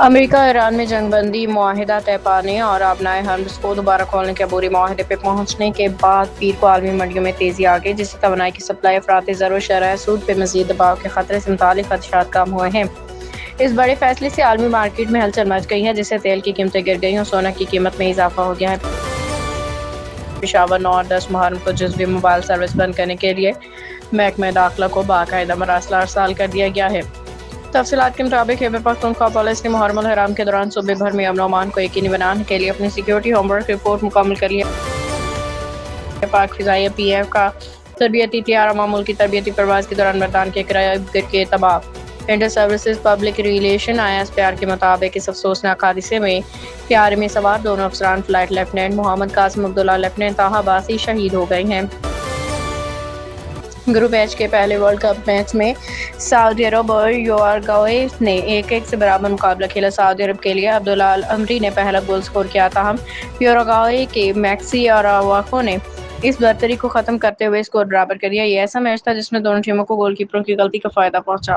امریکہ ایران میں جنگ بندی معاہدہ طے پانے اور ابنائے حرمز کو دوبارہ کھولنے کے عبوری معاہدے پہ پہنچنے کے بعد پیر کو عالمی منڈیوں میں تیزی آ گئی، جس سے توانائی کی سپلائی، افراط زر و شرح سود پہ مزید دباؤ کے خطرے سے متعلق خدشات کم ہوئے ہیں۔ اس بڑے فیصلے سے عالمی مارکیٹ میں ہلچل مچ گئی ہے، جس سے تیل کی قیمتیں گر گئیں اور سونا کی قیمت میں اضافہ ہو گیا ہے۔ پشاور 9 اور 10 محرم کو جزوی موبائل سروس بند کرنے کے لیے محکمہ داخلہ کو باقاعدہ مراسلہ ارسال کر دیا گیا ہے۔ تفصیلات کے مطابق خیبر پختونخوا پولیس نے محرم الحرام کے دوران صوبے بھر میں امن و امان کو یقینی بنانے کے لیے اپنی سیکیورٹی ہوم ورک رپورٹ مکمل کر لی ہے۔ پاک فضائیہ پی ایف کا تربیتی طیارہ معمول کی تربیتی پرواز کے دوران مردان کے کرایہ گر کے تباہ۔ Inter services public relation ISPR کے مطابق اس افسوسناک حادثے میں طیارے میں سوار دونوں افسران فلائٹ لیفٹیننٹ محمد قاسم عبداللہ لیفٹیننٹ طاہا عباسی شہید ہو گئے ہیں۔ گروپ ایچ کے پہلے ورلڈ کپ میچ میں سعودی عرب اور یوراگوئے نے 1-1 سے برابر مقابلہ کھیلا۔ سعودی عرب کے لیے عبداللہ العمری نے پہلا گول سکور کیا، تاہم یوراگوئے کے میکسی اراوخو نے اس برتری کو ختم کرتے ہوئے اسکور برابر کر دیا۔ یہ ایسا میچ تھا جس میں دونوں ٹیموں کو گول کیپروں کی غلطی کا فائدہ پہنچا۔